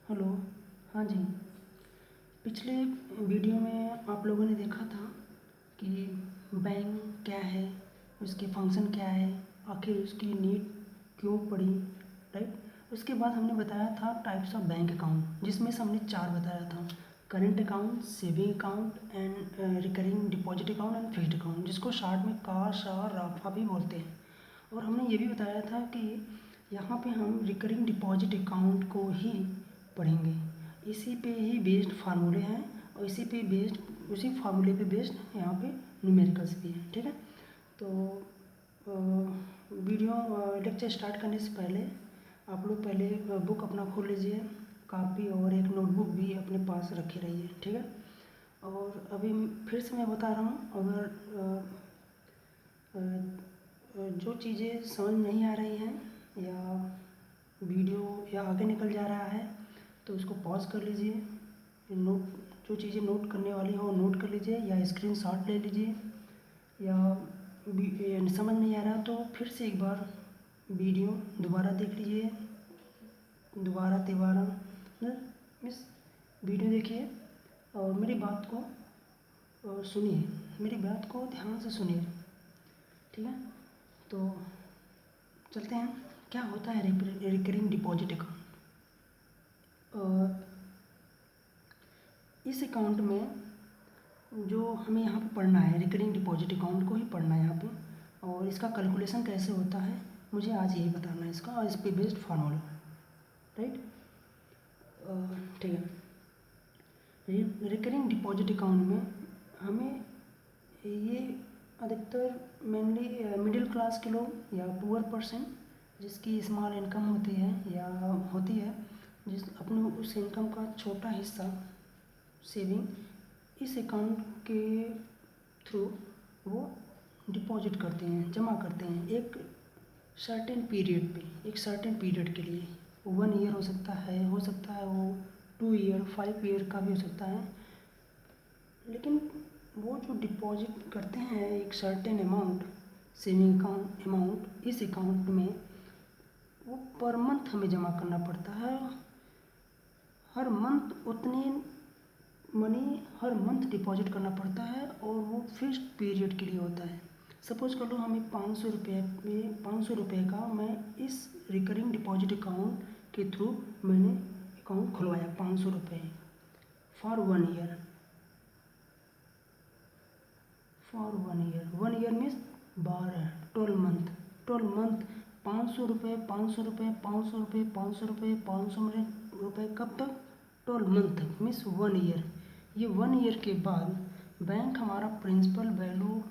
Hello. हाँ जी। पिछले video में आप लोगों ने देखा था कि बैंक क्या है, उसके फंक्शन क्या है, आखिर उसकी नीड क्यों पड़ी, राइट। उसके बाद हमने बताया था टाइप्स ऑफ बैंक अकाउंट, जिसमें से हमने 4 बताया था: current account, saving account and recurring deposit account and fixed account, जिसको शॉर्ट में का, शा, राफा भी बोलते हैं। और हमने ये भी बताया था कि यहाँ पे हम रिकरिंग डिपॉजिट अकाउंट को ही पढ़ेंगे। इसी पे ही बेस्ड फार्मूले हैं और उसी फार्मूले पे बेस्ड यहाँ पे न्यूमेरिकल्स भी हैं, ठीक है। तो वीडियो लेक्चर स्टार्ट करने से पहले आप लोग पहले बुक अपना खोल लीजिए, कॉपी और एक नोटबुक भी अपने पास रखे रहिए, ठीक है। और अभी फिर से मैं बता रहा हूँ, अगर जो चीज़ें समझ नहीं आ रही हैं या वीडियो या आगे निकल जा रहा है तो उसको पॉज कर लीजिए, नोट जो चीज़ें नोट करने वाली हो नोट कर लीजिए या स्क्रीनशॉट ले लीजिए, या समझ नहीं आ रहा तो फिर से एक बार वीडियो दोबारा देख लीजिए, दोबारा तिबारा मिस वीडियो देखिए और मेरी बात को सुनिए, मेरी बात को ध्यान से सुनिए, ठीक है। तो चलते हैं, क्या होता है रिकरिंग डिपॉजिट अकाउंट। इस अकाउंट में जो हमें यहाँ पे पढ़ना है, रिकरिंग डिपॉजिट अकाउंट को ही पढ़ना है यहाँ पे, और इसका कैलकुलेशन कैसे होता है मुझे आज यही बताना है इसका, और इस पे बेस्ड फार्मूला, राइट। ठीक है। रिकरिंग डिपॉजिट अकाउंट में हमें ये अधिकतर मेनली मिडिल क्लास के लोग या पुअर पर्सन जिसकी स्मॉल इनकम होती है या होती है, जिस अपने उस इनकम का छोटा हिस्सा सेविंग इस अकाउंट के थ्रू वो डिपॉजिट करते हैं, जमा करते हैं एक सर्टेन पीरियड पे, एक सर्टेन पीरियड के लिए। 1 ईयर हो सकता है वो 2 ईयर 5 ईयर का भी हो सकता है, लेकिन वो जो डिपॉजिट करते हैं एक certain amount, saving account amount, इस अकाउंट में वो पर मंथ हमें जमा करना पड़ता है। हर मंथ उतनी मनी हर मंथ डिपॉजिट करना पड़ता है और वो फिक्स्ड पीरियड के लिए होता है। सपोज़ कर लो हमें 500 रुपये का मैं इस रिकरिंग डिपॉजिट अकाउंट के थ्रू मैंने अकाउंट खुलवाया, 500 रुपये for 1 year. 1 year means 12 month 500 रुपये 500 रुपये 500 रुपये 500 रुपये 500 रुपये, कब तक? 12 मंथ तक मीन्स 1 ईयर। ये 1 ईयर के बाद बैंक हमारा प्रिंसिपल वैल्यू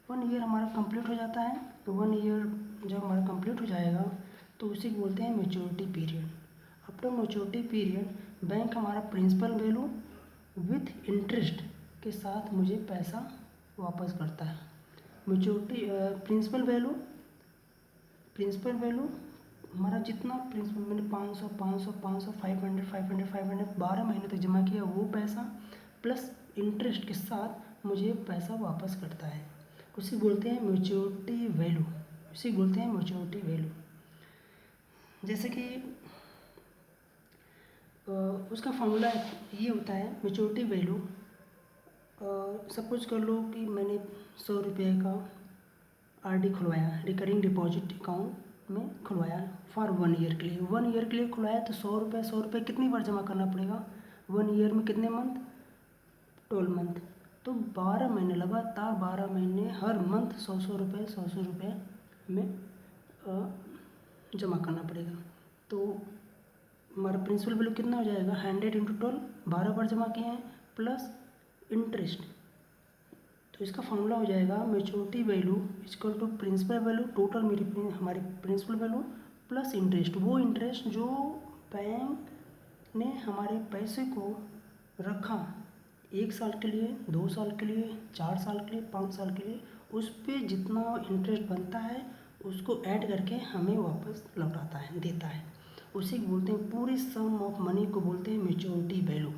1 ईयर हमारा कंप्लीट हो जाता है। तो 1 ईयर जब हमारा कंप्लीट हो जाएगा तो उसे बोलते हैं maturity period. After maturity period bank हमारा प्रिंसिपल वैल्यू विथ इंटरेस्ट के साथ मुझे पैसा वापस करता है। मैच्योरिटी प्रिंसिपल वैल्यू हमारा जितना प्रिंसिपल मैंने 500 500 500 500 500 500 12 महीने तक जमा किया वो पैसा प्लस इंटरेस्ट के साथ मुझे पैसा वापस करता है। उसे बोलते हैं मैच्योरिटी वैल्यू। जैसे कि उसका फॉर्मूला ये होता है मैच्योरिटी वैल्यू। सपोज कर लो कि मैंने 100 रुपये का आरडी खुलवाया, रिकरिंग डिपॉजिट अकाउंट में खुलवाया फॉर 1 ईयर के लिए। 1 ईयर के लिए खुलवाया तो 100 रुपये कितनी बार जमा करना पड़ेगा? 1 ईयर में कितने मंथ? 12 मंथ। तो 12 महीने लगातार 12 महीने हर मंथ 100 रुपये में जमा करना पड़ेगा। तो हमारा प्रिंसिपल वैल्यू कितना हो जाएगा? 100 इंटू 12, 12 बार जमा किए हैं प्लस इंटरेस्ट। तो इसका फॉर्मूला हो जाएगा maturity value equal to principal value, total हमारी प्रिंसिपल वैल्यू प्लस इंटरेस्ट। वो इंटरेस्ट जो बैंक ने हमारे पैसे को रखा 1 साल के लिए, 2 साल के लिए, 4 साल के लिए, 5 साल के लिए, उस पर जितना इंटरेस्ट बनता है उसको ऐड करके हमें वापस लौटाता है, देता है। उसी को बोलते हैं, पूरी सम ऑफ मनी को बोलते हैं मैच्योरिटी वैल्यू,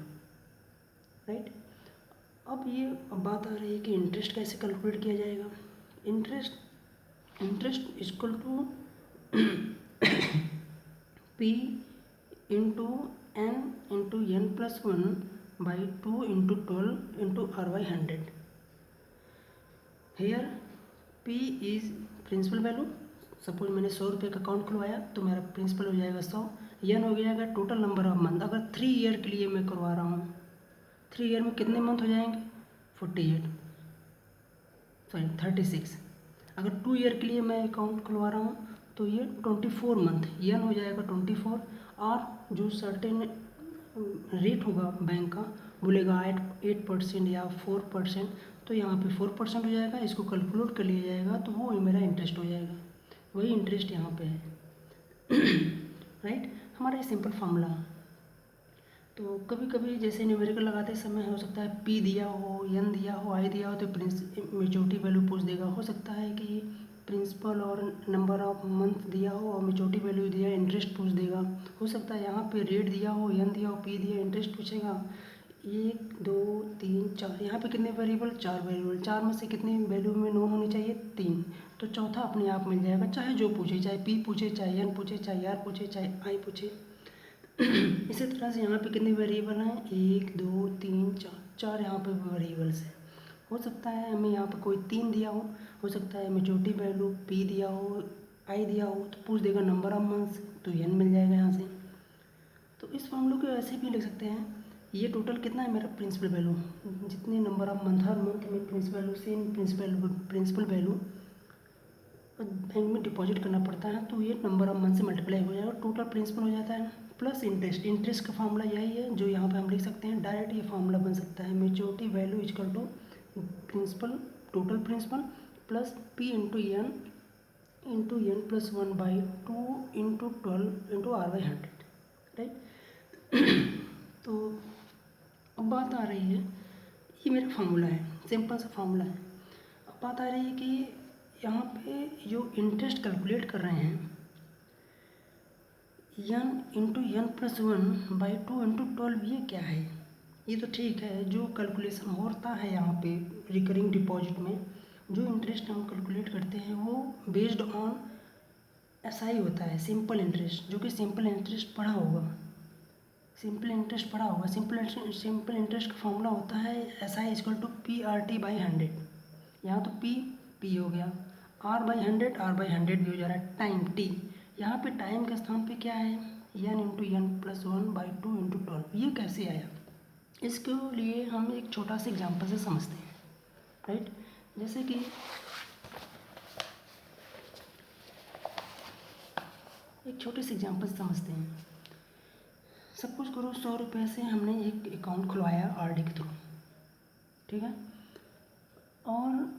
राइट। अब बात आ रही है कि इंटरेस्ट कैसे कैलकुलेट किया जाएगा। Interest equal to P into n into n+1/2 into 12 into r/100। Here P is principal value. Suppose मैंने 100 रुपये का अकाउंट खुलवाया तो मेरा प्रिंसिपल हो जाएगा 100। n हो जाएगा टोटल नंबर ऑफ मंथ। अगर 3 ईयर के लिए मैं करवा रहा हूँ, 3 ईयर में कितने मंथ हो जाएंगे? 36। अगर 2 ईयर के लिए मैं अकाउंट खुलवा रहा हूँ तो ये 24 मंथ, n हो जाएगा 24। और जो सर्टेन रेट होगा बैंक का, बोलेगा 8% या 4%, तो यहाँ पे 4% हो जाएगा। इसको कैलकुलेट कर लिया जाएगा तो वो मेरा इंटरेस्ट हो जाएगा। वही इंटरेस्ट यहाँ पे है। राइट, हमारा ये सिंपल फार्मूला। तो कभी कभी जैसे न्यूमेरिकल लगाते समय हो सकता है P दिया हो, N दिया हो, I दिया हो, तो मेच्योरिटी वैल्यू पूछ देगा। हो सकता है कि प्रिंसिपल और नंबर ऑफ मंथ दिया हो और मेच्योरिटी वैल्यू दिया, इंटरेस्ट पूछ देगा। हो सकता है यहाँ पे रेट दिया हो, N दिया हो, P दिया, इंटरेस्ट पूछेगा। 1 2 3 4, यहाँ पे कितने वेरिएबल? 4 वेरिएबल। 4 में से कितनी वैल्यू में नोन होनी चाहिए? 3। तो चौथा अपने आप मिल जाएगा, चाहे जो पूछे, चाहे P पूछे, चाहे N पूछे, चाहे R पूछे, चाहे I पूछे। इसी तरह से यहाँ पे कितने वेरिएबल हैं? 1 2 3 4, 4 यहाँ पे वेरिएबल्स हैं। हो सकता है हमें यहाँ पे कोई 3 दिया हो सकता है मेच्योरिटी वैल्यू P दिया हो, I दिया हो, तो पूछ देगा नंबर ऑफ मंथ्स, तो N मिल जाएगा यहाँ से। तो इस फॉर्मूले को ऐसे भी लिख सकते हैं, ये टोटल कितना है मेरा प्रिंसिपल वैल्यू, जितने नंबर ऑफ मंथ, हर मंथ में principal value, same principal value bank में डिपॉजिट करना पड़ता है, तो ये नंबर ऑफ मंथ से मल्टीप्लाई हो जाएगा, टोटल प्रिंसिपल हो जाता है प्लस इंटरेस्ट। इंटरेस्ट का फार्मूला यही है जो यहाँ पे हम लिख सकते हैं। डायरेक्ट ये फार्मूला बन सकता है, maturity value equal to principal, total principal plus P into n+1/2 into 12 into r/100। Right. तो अब बात आ रही है, ये मेरा फार्मूला है, सिंपल सा फार्मूला है। अब बात आ रही है कि यहाँ पे जो इंटरेस्ट कैलकुलेट कर रहे हैं, n/n+1/2 इंटू 12, ये क्या है? ये तो ठीक है, जो कैलकुलेशन होता है यहाँ पे रिकरिंग डिपॉजिट में, जो इंटरेस्ट हम कैलकुलेट करते हैं वो बेस्ड ऑन SI होता है, सिंपल इंटरेस्ट, जो कि सिंपल इंटरेस्ट पढ़ा होगा। सिंपल इंटरेस्ट का फॉर्मूला होता है SI इक्वल टू PRT/100। यहाँ तो P हो गया, R/100 भी हो जा रहा है, टाइम T। यहाँ पे टाइम के स्थान पे क्या है? n into n+1/2 into 12। ये कैसे आया? इसके लिए हम एक छोटा सा एग्जांपल से समझते हैं। राइट, जैसे कि एक छोटे से एग्जांपल से समझते हैं। सपोज करो 100 रुपये से हमने एक अकाउंट खुलवाया RD के थ्रू, ठीक है, और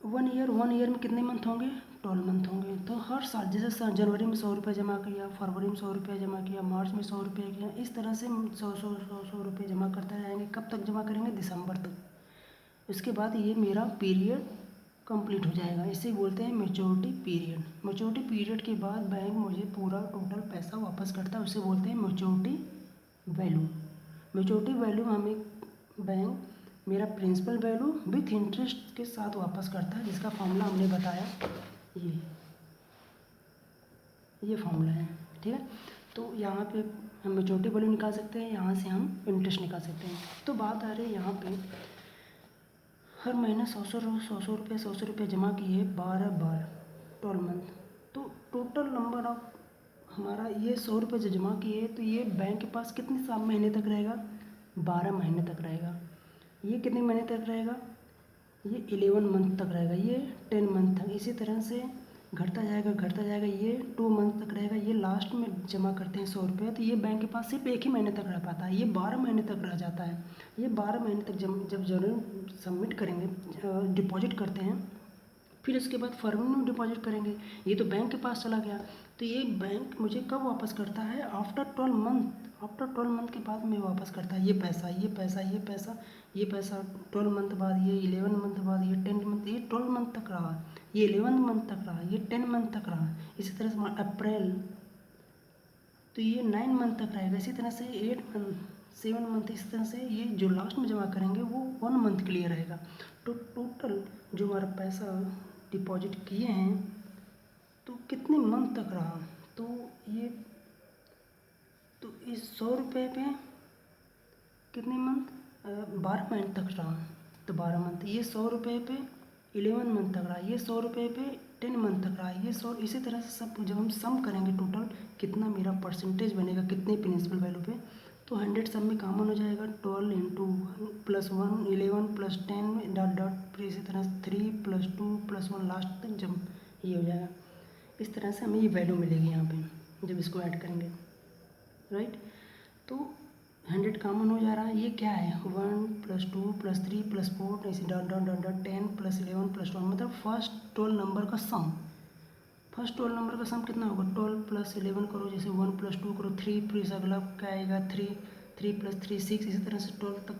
1 ईयर में कितने मंथ होंगे? 12 मंथ होंगे। तो हर साल जैसे जनवरी में 100 रुपये जमा किया, फरवरी में 100 रुपये जमा किया, मार्च में 100 रुपये किया, इस तरह से 100 रुपये जमा करते रहेंगे। कब तक जमा करेंगे? दिसंबर तक। उसके बाद ये मेरा पीरियड कंप्लीट हो जाएगा, इसे बोलते हैं मैच्योरिटी पीरियड। मैच्योरिटी पीरियड के बाद बैंक मुझे पूरा टोटल पैसा वापस करता है, उसे बोलते हैं मैच्योरिटी वैल्यू। मैच्योरिटी वैल्यू हमें बैंक मेरा प्रिंसिपल वैल्यू विथ इंटरेस्ट के साथ वापस करता है, जिसका फॉर्मूला हमने बताया, ये फॉर्मूला है। ठीक है, तो यहाँ पे हम मैच्योरिटी वैल्यू निकाल सकते हैं, यहाँ से हम इंटरेस्ट निकाल सकते हैं। तो बात आ रही है यहाँ पे हर महीने 100 रुपये जमा किए, 12 मंथ, तो टोटल नंबर ऑफ हमारा ये 100 रुपये जो जमा किए, तो ये बैंक के पास कितने महीने तक रहेगा? 12 महीने तक रहेगा। ये कितने महीने तक रहेगा? ये 11 मंथ तक रहेगा, ये 10 मंथ तक। इसी तरह से घटता जाएगा, ये 2 मंथ तक रहेगा। ये लास्ट में जमा करते हैं 100 रुपये, तो ये बैंक के पास सिर्फ एक ही महीने तक रह पाता है, ये 12 महीने तक रह जाता है। ये 12 महीने तक जब जरूर सबमिट करेंगे, डिपॉजिट करते हैं, फिर उसके बाद फरवरी में डिपॉजिट करेंगे, ये तो बैंक के पास चला गया। तो ये बैंक मुझे कब वापस करता है? After 12 month. आफ्टर 12 मंथ के बाद में वापस करता है ये पैसा 12 मंथ बाद, ये 11 मंथ बाद, ये 10 मंथ, ये 12 मंथ तक रहा, ये 11 मंथ तक रहा, ये 10 मंथ तक रहा। इसी तरह से अप्रैल, तो ये 9 मंथ तक रहेगा। इसी तरह से 8 मंथ, 7 मंथ, इस तरह से ये जो लास्ट में जमा करेंगे वो 1 मंथ के लिए रहेगा। तो टोटल जो हमारा पैसा डिपॉजिट किए हैं, तो कितने मंथ तक रहा? तो इस 100 रुपये पे कितने मंथ, 12 मंथ तक रहा, तो 12 मंथ। ये 100 रुपये पे 11 मंथ तक रहा, ये 100 रुपये पे 10 मंथ तक रहा, ये 100। इसी तरह से सब जब हम सम करेंगे टोटल कितना मेरा परसेंटेज बनेगा कितने प्रिंसिपल वैल्यू पे, तो 100 सब में कॉमन हो जाएगा। 12 into plus 1 11 plus 10 dot dot, फिर इसी तरह से 3 प्लस 2 प्लस 1 लास्ट तक जब ये हो जाएगा। इस तरह से हमें ये वैल्यू मिलेगी यहाँ पे जब इसको ऐड करेंगे, राइट। तो 100 कॉमन हो जा रहा है, ये क्या है 1 प्लस 2 प्लस 3 प्लस 4 ऐसे dot dot dot dot 10 plus 11 plus 12, मतलब फर्स्ट 12 नंबर का सम। फर्स्ट 12 नंबर का सम कितना होगा, 12 प्लस 11 करो, जैसे 1 प्लस 2 करो 3, फिर अगला क्या आएगा 3 प्लस 3 6, इसी तरह से 12 तक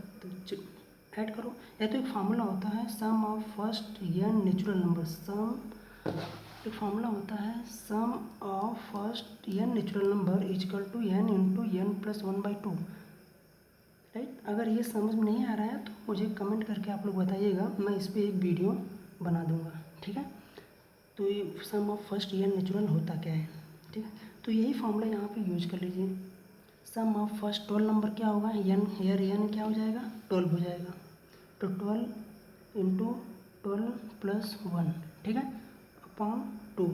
ऐड करो। या तो एक फार्मूला होता है sum of first n natural number, एक फार्मूला होता है sum of first n natural number equal to n into n plus 1/2, right. अगर ये समझ में नहीं आ रहा है तो मुझे कमेंट करके आप लोग बताइएगा, मैं इस पर एक वीडियो बना दूंगा, ठीक है। तो ये सम ऑफ फर्स्ट n नेचुरल होता क्या है, ठीक है। तो यही फार्मूला यहाँ पे यूज कर लीजिए। सम ऑफ फर्स्ट 12 नंबर क्या होगा, n हेयर n क्या हो जाएगा 12 हो जाएगा, तो 12 इंटू 12 प्लस 1, ठीक है, अपॉन 2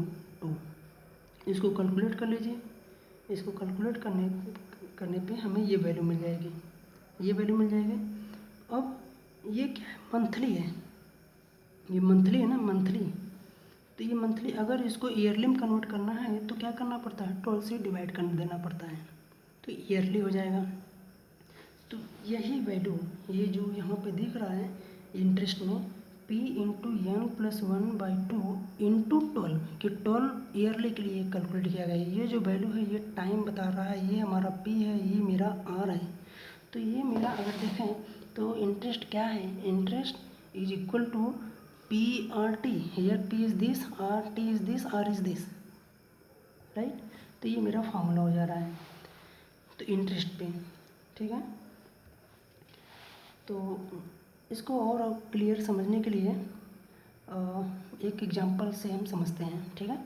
इसको कैलकुलेट कर लीजिए। इसको कैलकुलेट करने पे हमें ये वैल्यू मिल जाएगी, ये वैल्यू मिल जाएगी। अब ये क्या है, मंथली है, ये मंथली है ना, मंथली। तो ये मंथली, अगर इसको ईयरली में कन्वर्ट करना है तो क्या करना पड़ता है, 12 से डिवाइड कर देना पड़ता है, तो ईयरली हो जाएगा। तो यही वैल्यू, ये जो यहाँ पे दिख रहा है इंटरेस्ट में p into n plus 1/2 into 12, कि 12 ईयरली के लिए कैलकुलेट किया गया है। ये जो वैल्यू है ये टाइम बता रहा है, ये हमारा p है, ये मेरा r है। तो ये मेरा अगर देखें तो इंटरेस्ट क्या है, interest is equal to P R T, here p is this, R T is this, R is this, right. तो ये मेरा फार्मूला हो जा रहा है तो इंटरेस्ट पे, ठीक है। तो इसको और क्लियर समझने के लिए एक एग्जांपल से हम समझते हैं, ठीक है।